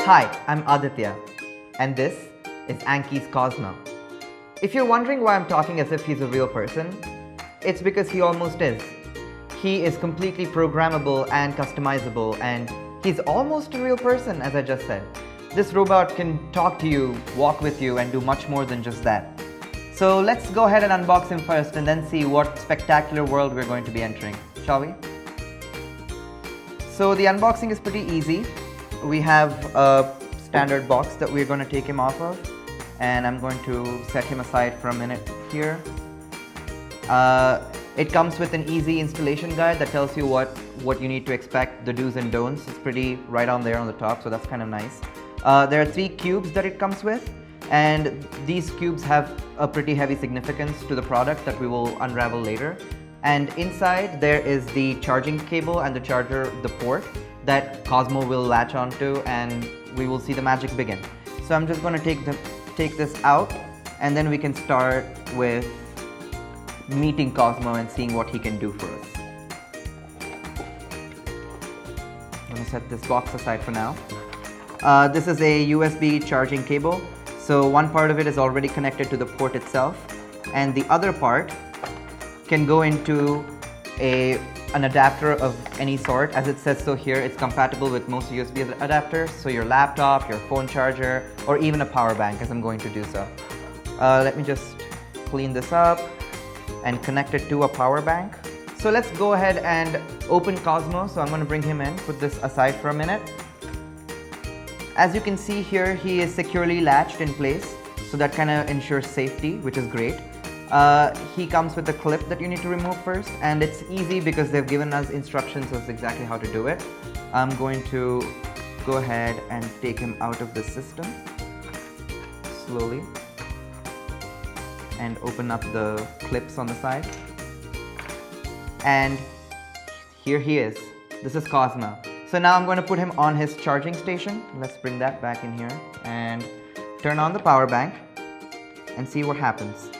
Hi, I'm Aditya, and this is Anki's Cozmo. If you're wondering why I'm talking as if he's a real person, it's because he almost is. He is completely programmable and customizable, and he's almost a real person, as I just said. This robot can talk to you, walk with you, and do much more than just that. So let's go ahead and unbox him first and then see what spectacular world we're going to be entering, shall we? So the unboxing is pretty easy. We have a standard box that we're going to take him off of, and I'm going to set him aside for a minute here. It comes with an easy installation guide that tells you what you need to expect, the do's and don'ts. It's pretty right on there on the top, so that's kind of nice. There are 3 cubes that it comes with, and these cubes have a pretty heavy significance to the product that we will unravel later. And inside there is the charging cable and the charger, the port that Cozmo will latch onto, and we will see the magic begin. So I'm just going to take this out, and then we can start with meeting Cozmo and seeing what he can do for us. I'm going to set this box aside for now. This is a USB charging cable. So one part of it is already connected to the port itself, and the other part can go into an adapter of any sort. As it says so here, it's compatible with most USB adapters, so your laptop, your phone charger, or even a power bank, as I'm going to do so. Let me just clean this up and connect it to a power bank. So let's go ahead and open Cozmo. So I'm going to bring him in, put this aside for a minute. As you can see here, he is securely latched in place, so that kind of ensures safety, which is great. He comes with a clip that you need to remove first, and it's easy because they've given us instructions as exactly how to do it. I'm going to go ahead and take him out of the system slowly and open up the clips on the side. And here he is. This is Cozmo. So now I'm going to put him on his charging station. Let's bring that back in here and turn on the power bank and see what happens.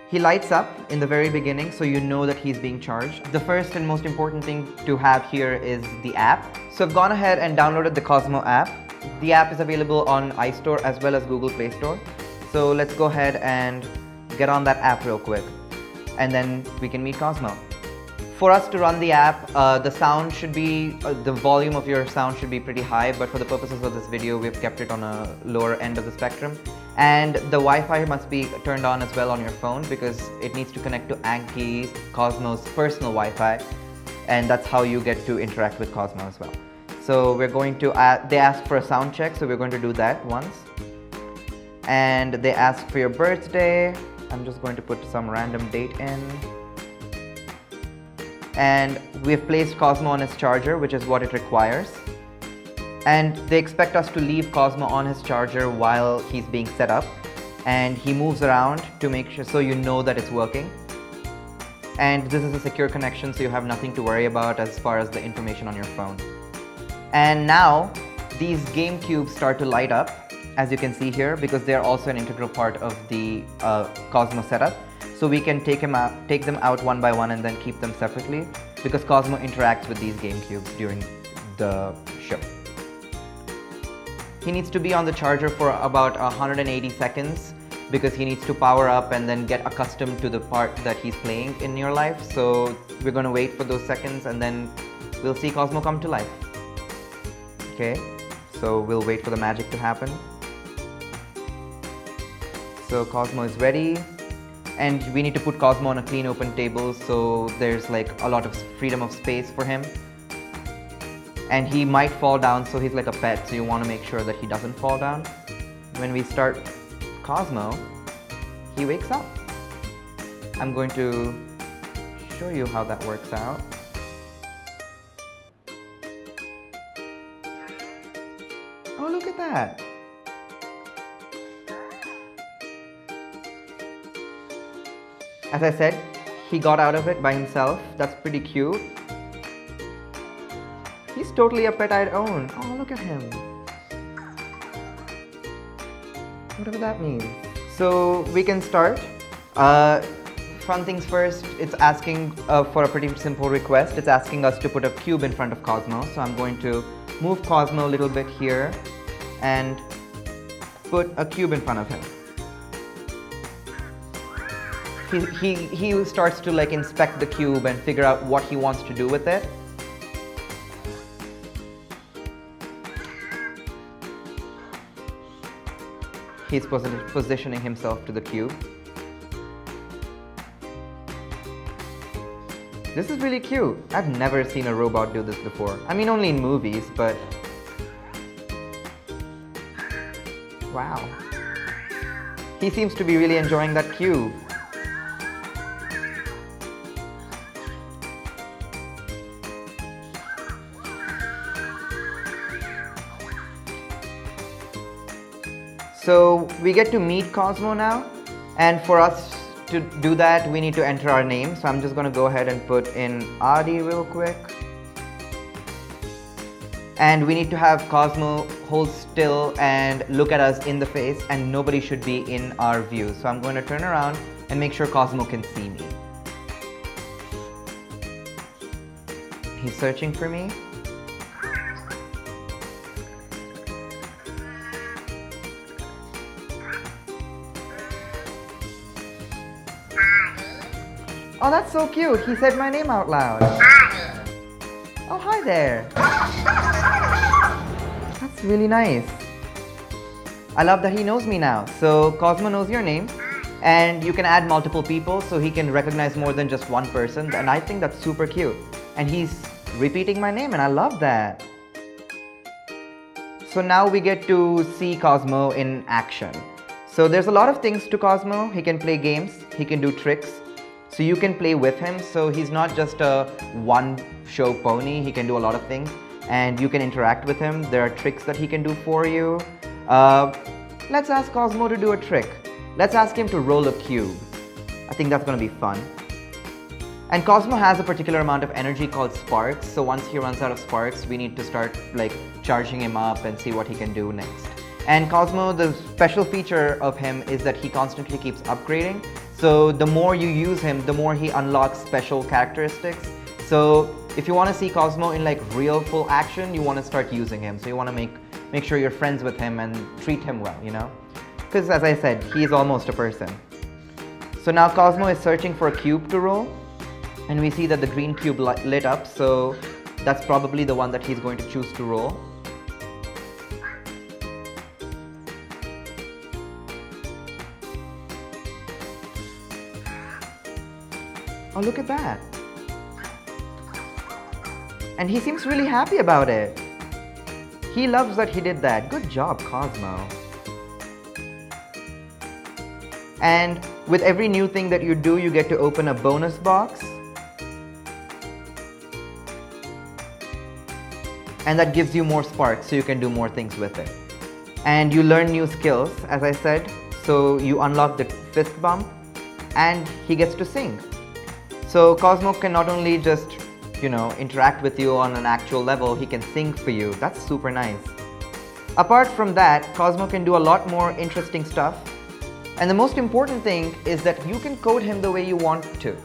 He lights up in the very beginning, so you know that he's being charged. The first and most important thing to have here is the app. So I've gone ahead and downloaded the Cozmo app. The app is available on iStore as well as Google Play Store. So let's go ahead and get on that app real quick, and then we can meet Cozmo. For us to run the app, the sound should be, the volume of your sound should be pretty high, but for the purposes of this video, we've kept it on a lower end of the spectrum. And the Wi-Fi must be turned on as well on your phone, because it needs to connect to Anki, Cozmo's personal Wi-Fi, and that's how you get to interact with Cozmo as well. So we're going to, they ask for a sound check, so we're going to do that once. And they ask for your birthday. I'm just going to put some random date in. And we've placed Cozmo on his charger, which is what it requires. And they expect us to leave Cozmo on his charger while he's being set up. And he moves around to make sure, so you know that it's working. And this is a secure connection, so you have nothing to worry about as far as the information on your phone. And now, these game cubes start to light up, as you can see here, because they're also an integral part of the Cozmo setup. So we can take them out one by one and then keep them separately, because Cozmo interacts with these game cubes during the show. He needs to be on the charger for about 180 seconds because he needs to power up and then get accustomed to the part that he's playing in your life. So we're going to wait for those seconds, and then we'll see Cozmo come to life. Okay, so we'll wait for the magic to happen. So Cozmo is ready. And we need to put Cozmo on a clean open table, so there's like a lot of freedom of space for him. And he might fall down, so he's like a pet, so you want to make sure that he doesn't fall down. When we start Cozmo, he wakes up. I'm going to show you how that works out. Oh, look at that. As I said, he got out of it by himself. That's pretty cute. He's totally a pet I'd own. Oh, look at him. Whatever that means. So we can start. Fun things first, it's asking for a pretty simple request. It's asking us to put a cube in front of Cozmo. So I'm going to move Cozmo a little bit here and put a cube in front of him. He starts to like inspect the cube and figure out what he wants to do with it. He's positioning himself to the cube. This is really cute. I've never seen a robot do this before. I mean, only in movies, but wow. He seems to be really enjoying that cube. So we get to meet Cozmo now, and for us to do that we need to enter our name. So I'm just going to go ahead and put in Adi real quick. And we need to have Cozmo hold still and look at us in the face, and nobody should be in our view. So I'm going to turn around and make sure Cozmo can see me. He's searching for me. Oh, that's so cute. He said my name out loud. Oh, hi there. That's really nice. I love that he knows me now. So Cozmo knows your name, and you can add multiple people so he can recognize more than just one person, and I think that's super cute. And he's repeating my name, and I love that. So now we get to see Cozmo in action. So there's a lot of things to Cozmo. He can play games, he can do tricks. So you can play with him, so he's not just a one-show pony, he can do a lot of things. And you can interact with him, there are tricks that he can do for you. Let's ask Cozmo to do a trick. Let's ask him to roll a cube. I think that's going to be fun. And Cozmo has a particular amount of energy called sparks, so once he runs out of sparks, we need to start like charging him up and see what he can do next. And Cozmo, the special feature of him is that he constantly keeps upgrading. So the more you use him, the more he unlocks special characteristics. So if you want to see Cozmo in like real full action, you want to start using him. So you want to make sure you're friends with him and treat him well, you know? Because as I said, he's almost a person. So now Cozmo is searching for a cube to roll. And we see that the green cube lit up, so that's probably the one that he's going to choose to roll. Oh, look at that. And he seems really happy about it. He loves that he did that. Good job, Cozmo. And with every new thing that you do, you get to open a bonus box. And that gives you more sparks, so you can do more things with it. And you learn new skills, as I said. So you unlock the fist bump, and he gets to sing. So Cozmo can not only just, you know, interact with you on an actual level, he can sing for you. That's super nice. Apart from that, Cozmo can do a lot more interesting stuff. And the most important thing is that you can code him the way you want to.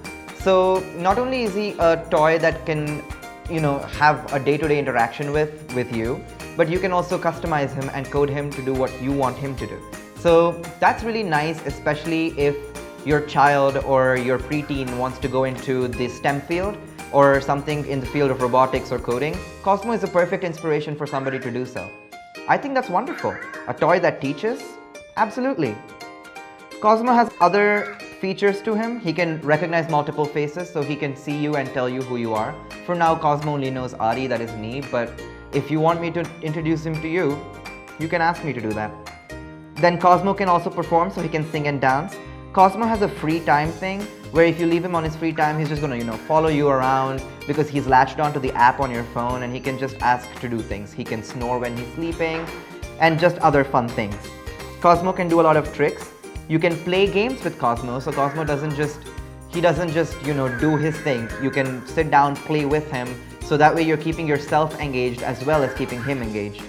So not only is he a toy that can, you know, have a day-to-day interaction with you, but you can also customize him and code him to do what you want him to do. So that's really nice, especially if your child or your preteen wants to go into the STEM field or something in the field of robotics or coding. Cozmo is a perfect inspiration for somebody to do so. I think that's wonderful. A toy that teaches? Absolutely. Cozmo has other features to him. He can recognize multiple faces, so he can see you and tell you who you are. For now, Cozmo only knows Adi, that is me, but if you want me to introduce him to you, you can ask me to do that. Then Cozmo can also perform, so he can sing and dance. Cozmo has a free time thing, where if you leave him on his free time, he's just gonna, you know, follow you around because he's latched onto the app on your phone and he can just ask to do things. He can snore when he's sleeping and just other fun things. Cozmo can do a lot of tricks. You can play games with Cozmo, so Cozmo doesn't just, you know, do his thing. You can sit down, play with him, so that way you're keeping yourself engaged as well as keeping him engaged.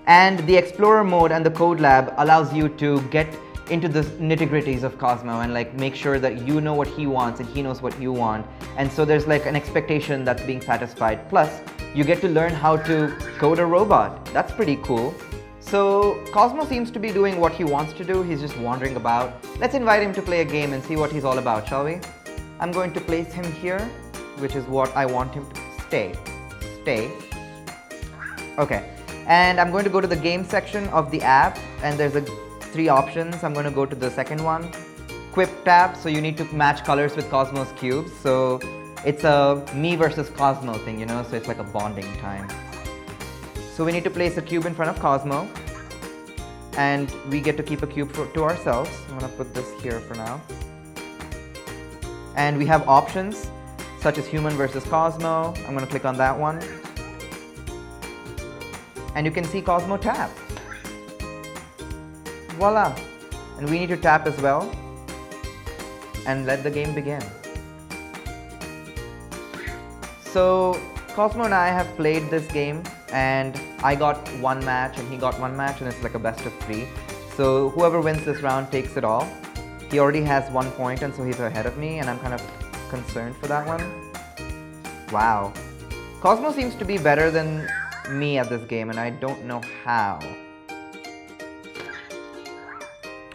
And the Explorer mode and the Code Lab allows you to get into the nitty-gritties of Cozmo and like make sure that you know what he wants and he knows what you want. And so there's like an expectation that's being satisfied. Plus, you get to learn how to code a robot. That's pretty cool. So Cozmo seems to be doing what he wants to do. He's just wandering about. Let's invite him to play a game and see what he's all about, shall we? I'm going to place him here, which is what I want him to stay. Stay. Okay. And I'm going to go to the game section of the app, and there's 3 options. I'm going to go to the second one. Quip tap, so you need to match colors with Cozmo's cubes. So it's a me versus Cozmo thing, you know, so it's like a bonding time. So we need to place a cube in front of Cozmo, and we get to keep a cube to ourselves. I'm going to put this here for now. And we have options such as human versus Cozmo. I'm going to click on that one. And you can see Cozmo tap. Voila! And we need to tap as well and let the game begin. So Cozmo and I have played this game, and I got 1 match and he got 1 match, and it's like a best of 3. So whoever wins this round takes it all. He already has 1 point, and so he's ahead of me, and I'm kind of concerned for that one. Wow. Cozmo seems to be better than me at this game, and I don't know how.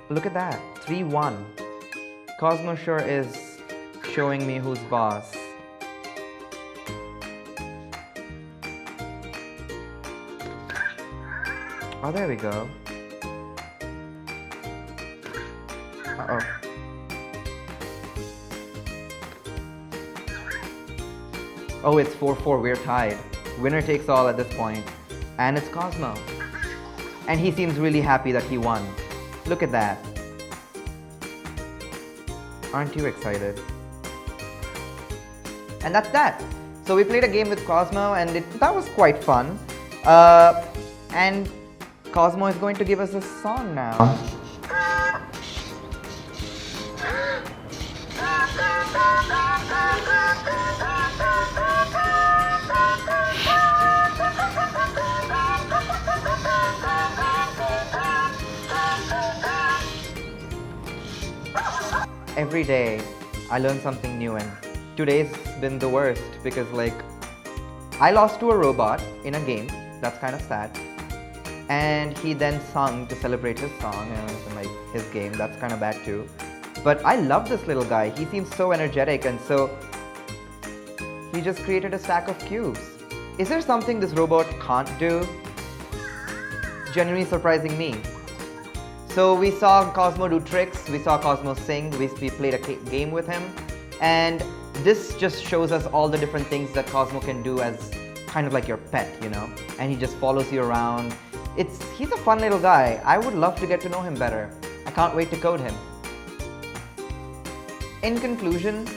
Look at that, 3-1. Cozmo sure is showing me who's boss. Oh, there we go. Uh-oh. Oh, it's 4-4, we're tied. Winner takes all at this point. And it's Cozmo. And he seems really happy that he won. Look at that. Aren't you excited? And that's that. So we played a game with Cozmo, and that was quite fun. And Cozmo is going to give us a song now. Every day I learn something new, and today's been the worst because I lost to a robot in a game. That's kind of sad. And he then sung to celebrate his song and his game. That's kind of bad too. But I love this little guy. He seems so energetic, and so he just created a stack of cubes. Is there something this robot can't do? It's genuinely surprising me. So we saw Cozmo do tricks, we saw Cozmo sing, we played a game with him, and this just shows us all the different things that Cozmo can do as kind of like your pet, you know, and he just follows you around. He's a fun little guy. I would love to get to know him better. I can't wait to code him. In conclusion,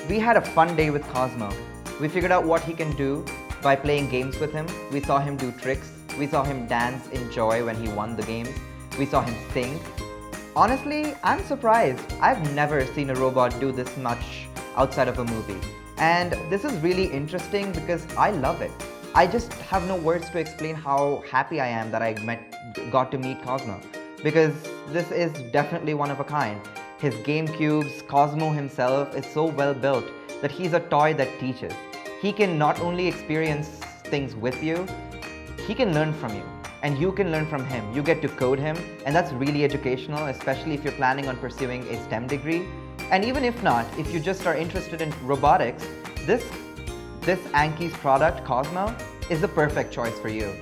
we had a fun day with Cozmo. We figured out what he can do by playing games with him. We saw him do tricks. We saw him dance in joy when he won the games. We saw him sing. Honestly, I'm surprised. I've never seen a robot do this much outside of a movie. And this is really interesting because I love it. I just have no words to explain how happy I am that I got to meet Cozmo, because this is definitely one of a kind. His game cubes, Cozmo himself is so well built that he's a toy that teaches. He can not only experience things with you, he can learn from you. And you can learn from him. You get to code him, and that's really educational, especially if you're planning on pursuing a STEM degree. And even if not, if you just are interested in robotics, this Anki's product, Cozmo, is the perfect choice for you.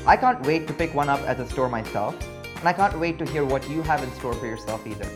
I can't wait to pick one up at the store myself, and I can't wait to hear what you have in store for yourself either.